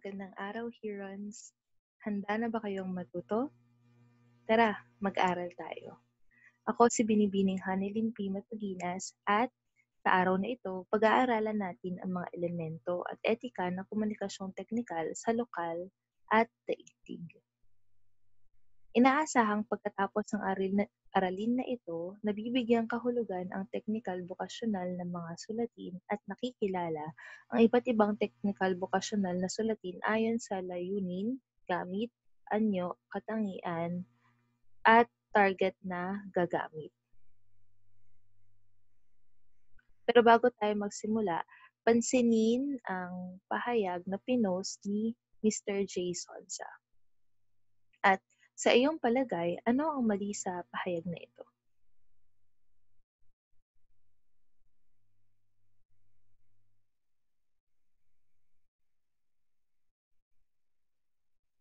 Magandang araw, Herons. Handa na ba kayong matuto? Tara, mag-aral tayo. Ako si Binibining Hanelin P. Matuginas at sa araw na ito, pag-aaralan natin ang mga elemento at etika ng komunikasyong teknikal sa lokal at daigdig. Inaasahang pagkatapos ng aralin na ito, nabibigyang kahulugan ang teknikal bokasyonal ng mga sulatin at nakikilala ang iba't ibang teknikal bokasyonal na sulatin ayon sa layunin, gamit, anyo, katangian, at target na gagamit. Pero bago tayo magsimula, pansinin ang pahayag na pinost ni Mr. J. Sonsa. At sa iyong palagay, ano ang mali sa pahayag na ito?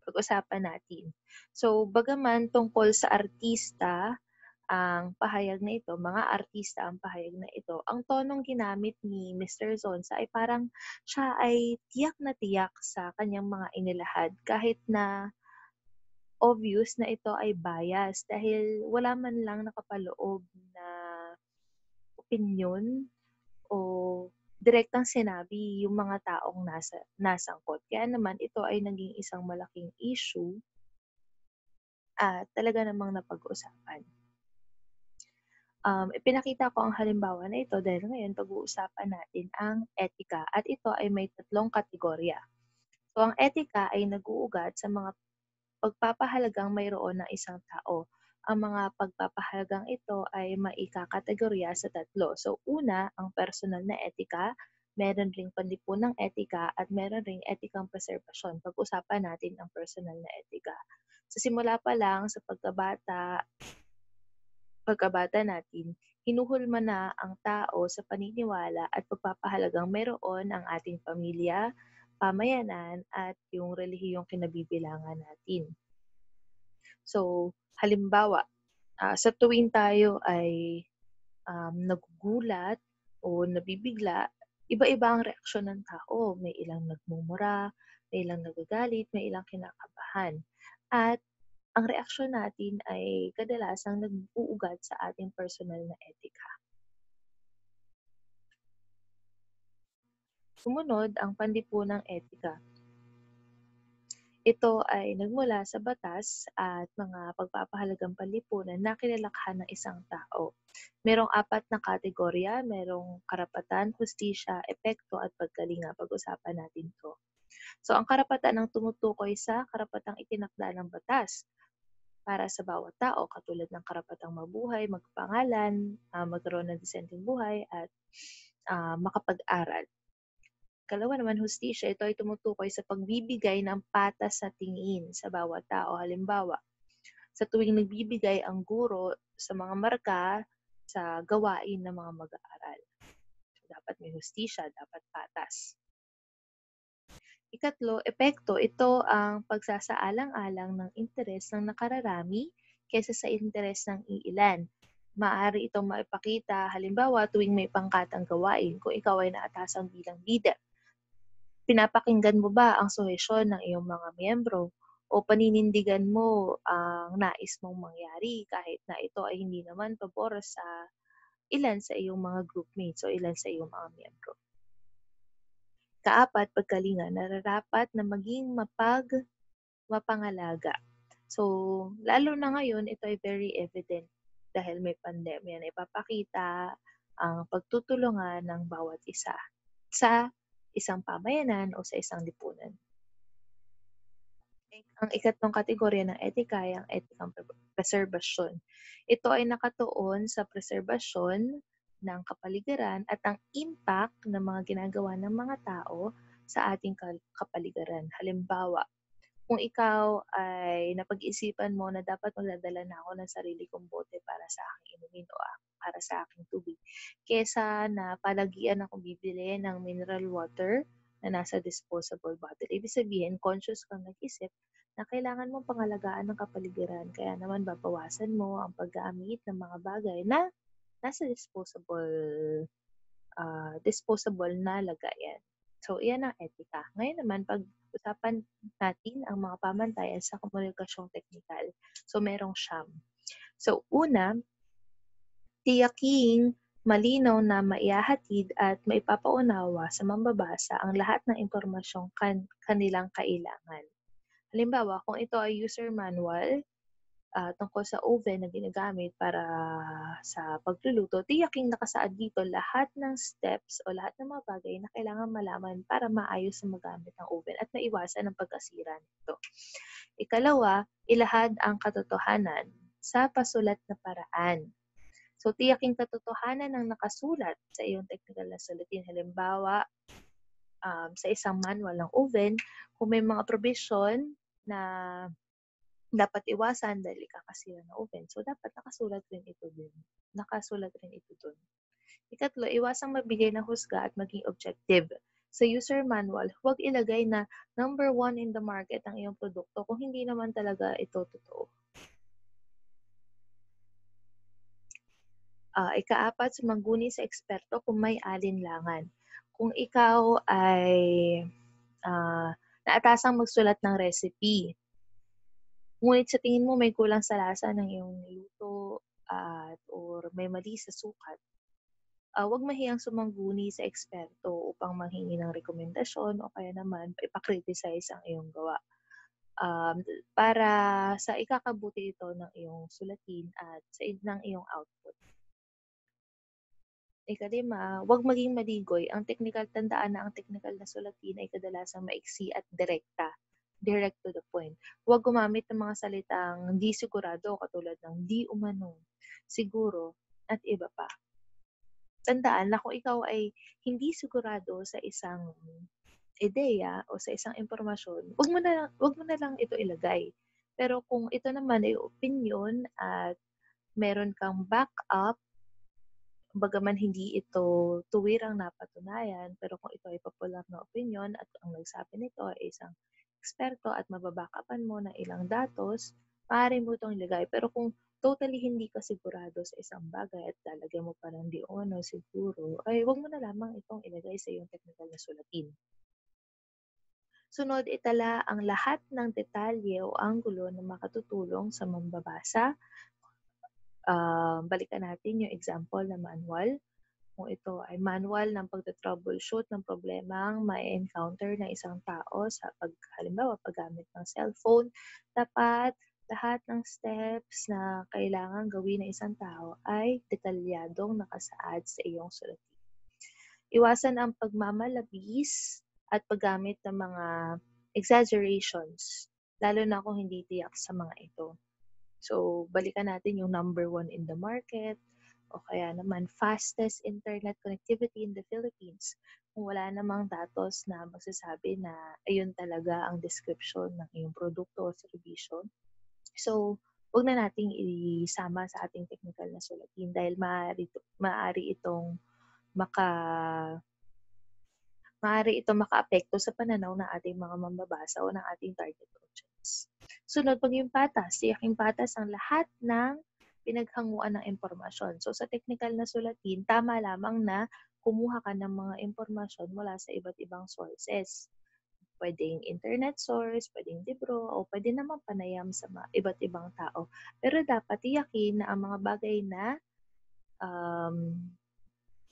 Pag-usapan natin. So, bagaman tungkol sa artista ang pahayag na ito, mga artista ang pahayag na ito, ang tonong ginamit ni Mr. Zonza ay parang siya ay tiyak na tiyak sa kanyang mga inilahad kahit na obvious na ito ay bias dahil wala man lang nakapaloob na opinyon o direktang sinabi yung mga taong nasangkot. Kaya naman ito ay naging isang malaking issue at talaga namang napag-usapan. Ipinakita ko ang halimbawa na ito dahil ngayon pag-uusapan natin ang etika at ito ay may tatlong kategorya. So ang etika ay nag-uugat sa mga pagpapahalagang mayroon ng isang tao. Ang mga pagpapahalagang ito ay maikakategorya sa tatlo. So una, ang personal na etika, meron ring panlipunang etika at meron ring etikang preserbasyon. Pag-usapan natin ang personal na etika. Sa simula pa lang sa pagkabata natin, hinuhulma na ang tao sa paniniwala at pagpapahalagang mayroon ang ating pamilya, pamayanan, at yung relihiyong kinabibilangan natin. So, halimbawa, sa tuwing tayo ay nagugulat o nabibigla, iba-iba ang reaksyon ng tao. May ilang nagmumura, may ilang nagagalit, may ilang kinakabahan. At ang reaksyon natin ay kadalasang nag-uugat sa ating personal na etika. Sumunod ang panlipunang etika. Ito ay nagmula sa batas at mga pagpapahalagang panlipunan na kinalakhan ng isang tao. Merong 4 na kategorya, merong karapatan, hustisya, epekto at pagkalinga. Pag-usapan natin 'to. So ang karapatan ang tumutukoy sa karapatang itinakda ng batas para sa bawat tao katulad ng karapatang mabuhay, magpangalan, magkaroon ng disenteng buhay at makapag-aral. Ikalawa naman, hustisya. Ito ay tumutukoy sa pagbibigay ng patas na tingin sa bawat tao. Halimbawa, sa tuwing nagbibigay ang guro sa mga marka sa gawain ng mga mag-aaral. So, dapat may hustisya, dapat patas. Ikatlo, epekto. Ito ang pagsasaalang-alang ng interes ng nakararami kaysa sa interes ng iilan. Maaari itong maipakita, halimbawa, tuwing may pangkatang gawain, kung ikaw ay naatasang bilang leader. Pinapakinggan mo ba ang suhesyon ng iyong mga miyembro o paninindigan mo ang nais mong mangyari kahit na ito ay hindi naman pabor sa ilan sa iyong mga groupmates o ilan sa iyong mga miyembro? Kaapat, pagkalinga, nararapat na maging mapangalaga. So, lalo na ngayon, ito ay very evident dahil may pandemya na ipapakita ang pagtutulungan ng bawat isa sa isang pamayanan o sa isang lipunan. Ang ikatlong kategorya ng etika ay ang etikang preserbasyon. Ito ay nakatuon sa preserbasyon ng kapaligiran at ang impact ng mga ginagawa ng mga tao sa ating kapaligiran. Halimbawa, kung ikaw ay napag-isipan mo na dapat magdadala na ako ng sarili kong bote para sa aking inumin o para sa aking tubig, kesa na palagian ako bibili ng mineral water na nasa disposable bottle. Ibig sabihin, conscious kang nag-isip na kailangan mong pangalagaan ng kapaligiran. Kaya naman babawasan mo ang paggamit ng mga bagay na nasa disposable na lagayan. So, iyan ang etika. Ngayon naman, pag-uusapan natin ang mga pamantayan sa komunikasyong teknikal. So, merong siyam. So, una, tiyaking malinaw na maihahatid at maipapaunawa sa mambabasa ang lahat ng impormasyong kanilang kailangan. Halimbawa, kung ito ay user manual tungkol sa oven na ginagamit para sa pagluluto, tiyaking nakasaad dito lahat ng steps o lahat ng mga bagay na kailangan malaman para maayos na magamit ang oven at maiwasan ang pagkasira nito. Ikalawa, ilahad ang katotohanan sa pasulat na paraan. So, tiyaking katotohanan ng nakasulat sa iyong technical na sulatin. Halimbawa, sa isang manual ng oven, kung may mga provision na dapat iwasan dahil ikakasira ng oven. So, dapat nakasulat rin ito dun. Nakasulat rin ito dun. Ikatlo, iwasang magbigay ng husga at maging objective. Sa user manual, huwag ilagay na number 1 in the market ang iyong produkto kung hindi naman talaga ito totoo. Ikaapat, sumangguni sa eksperto kung may alinlangan. Kung ikaw ay naatasang magsulat ng recipe, ngunit sa tingin mo may kulang sa lasa ng iyong niluto or may mali sa sukat, huwag mahiyang sumangguni sa eksperto upang manghingi ng rekomendasyon o kaya naman ipa-criticize ang iyong gawa. Para sa ikakabuti ito ng iyong sulatin at ng iyong output. Ikalima, huwag maging maligoy. Tandaan na ang teknikal na sulatin ay kadalasang maiksi at direkta. Direct to the point. Huwag gumamit ng mga salitang di sigurado katulad ng di umano, siguro, at iba pa. Tandaan na kung ikaw ay hindi sigurado sa isang ideya o sa isang impormasyon, wag mo na lang ito ilagay. Pero kung ito naman ay opinion at meron kang backup, bagaman hindi ito tuwirang napatunayan, pero kung ito ay popular na opinion at ang nagsabi nito ay isang eksperto at mababackupan mo ng ilang datos, maaari mo itong ilagay. Pero kung totally hindi ka sigurado sa isang bagay at lalagyan mo pa ng di o ano siguro, ay huwag mo na lamang itong ilagay sa iyong technical na sulatin. Sunod, itala ang lahat ng detalye o anggulo na makatutulong sa mambabasa. Balikan natin yung example na manual. Kung ito ay manual ng pagta-troubleshoot ng problemang ma-encounter ng isang tao sa halimbawa, paggamit ng cellphone, dapat lahat ng steps na kailangan gawin ng isang tao ay detalyadong nakasaad sa iyong sulatin. Iwasan ang pagmamalabis at paggamit ng mga exaggerations, lalo na kung hindi tiyak sa mga ito. So, balikan natin yung number 1 in the market, o kaya naman fastest internet connectivity in the Philippines. Kung wala namang datos na magsasabi na ayun talaga ang description ng iyong produkto o serbisyo. So, huwag na nating isama sa ating technical na sulatin dahil maaari itong makaapekto sa pananaw ng ating mga mambabasa o ng ating target audience. Sunod, maging patas. Tiyaking patas ang lahat ng pinaghanguan ng impormasyon. So, sa technical na sulatin, tama lamang na kumuha ka ng mga impormasyon mula sa iba't ibang sources. Pwedeng internet source, pwedeng libro, o pwede naman panayam sa iba't ibang tao. Pero dapat tiyakin na ang mga bagay na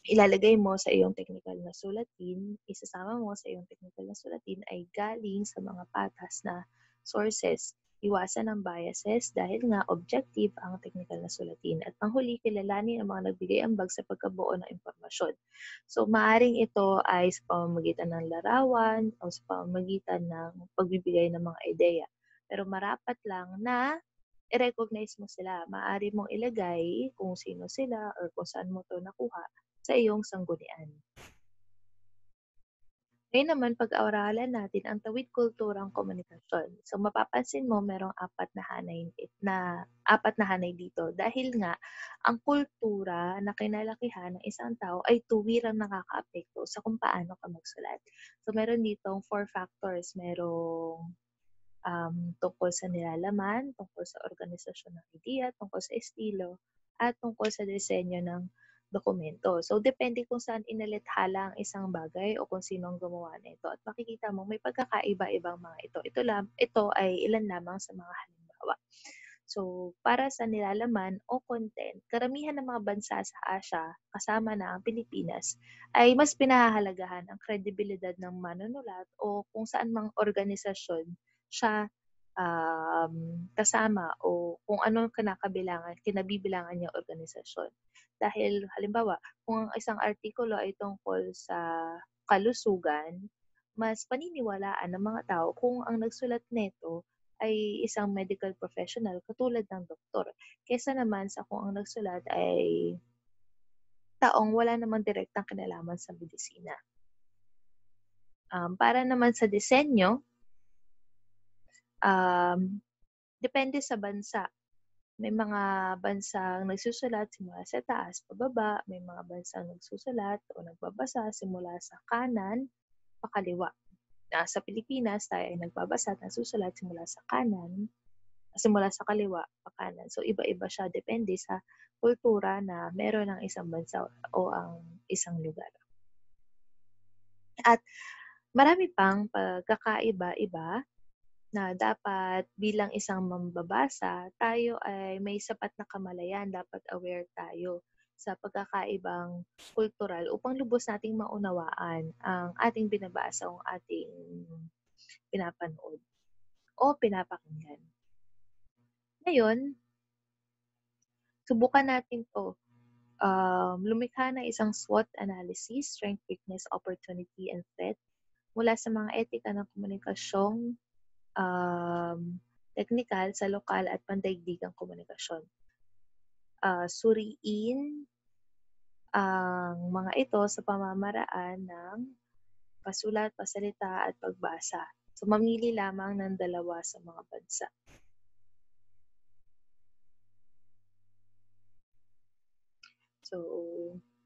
ilalagay mo sa iyong technical na sulatin, isasama mo sa iyong technical na sulatin ay galing sa mga patas na sources. Iwasan ang biases dahil nga objective ang technical na sulatin. At panghuli, kilalanin ang mga nagbigay ambag sa pagkabuo ng impormasyon. So, maaring ito ay sa pamamagitan ng larawan o sa pamamagitan ng pagbibigay ng mga ideya. Pero marapat lang na i-recognize mo sila. Maaari mong ilagay kung sino sila or kung saan mo ito nakuha sa iyong sanggunian. Ngayon naman, pag-aaralan natin ang tawid kulturang komunikasyon. So, mapapansin mo merong apat na hanay dito dahil nga ang kultura na kinalakihan ng isang tao ay tuwirang nakakaapekto sa kung paano ka magsulat. So, meron ditong 4 factors. Merong tungkol sa nilalaman, tungkol sa organisasyon ng ideya, tungkol sa estilo, at tungkol sa disenyo ng dokumento. So, depende kung saan inalathala ang isang bagay o kung sino ang gumawa nito at makikita mo may pagkakaiba-ibang mga ito. Ito ay ilan lamang sa mga halimbawa. So, para sa nilalaman o content, karamihan ng mga bansa sa Asia, kasama na ang Pilipinas, ay mas pinahahalagahan ang kredibilidad ng manunulat o kung saan mang organisasyon siya kasama o kung ano ang kinabibilangan niyang organisasyon. Dahil halimbawa, kung ang isang artikulo ay tungkol sa kalusugan, mas paniniwalaan ng mga tao kung ang nagsulat nito ay isang medical professional katulad ng doktor, kaysa naman sa kung ang nagsulat ay taong wala namang direktang kinalaman sa medisina. Para naman sa disenyo, um, depende sa bansa. May mga bansang nagsusulat simula sa taas pababa, may mga bansang nagsusulat o nagbabasa simula sa kanan pakaliwa. Sa Pilipinas tayo ay nagbabasa at nagsusulat simula sa kaliwa pa kanan. So iba-iba siya depende sa kultura na meron ang isang bansa o ang isang lugar. At marami pang pagkakaiba-iba na dapat bilang isang mambabasa, tayo ay may sapat na kamalayan, dapat aware tayo sa pagkakaibang kultural upang lubos nating maunawaan ang ating binabasa o ating pinapanood o pinapakinggan. Ngayon, subukan natin 'to. Lumikha ng isang SWOT analysis, strength, weakness, opportunity, and threat mula sa mga etika ng komunikasyong teknikal sa lokal at pandaigdigang komunikasyon. Suriin ang mga ito sa pamamaraan ng pasulat, pasalita at pagbasa. So, mamili lamang ng 2 sa mga bansa. So,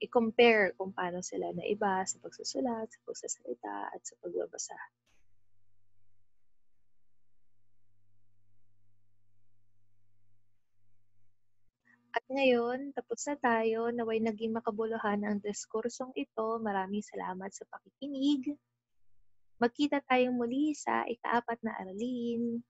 i-compare kung paano sila naiba sa pagsusulat, sa pagsasalita, at sa pagbabasa. At ngayon, tapos na tayo. Naway naging makabuluhan ang diskursong ito. Maraming salamat sa pakikinig. Magkita tayong muli sa ika-4 na aralin.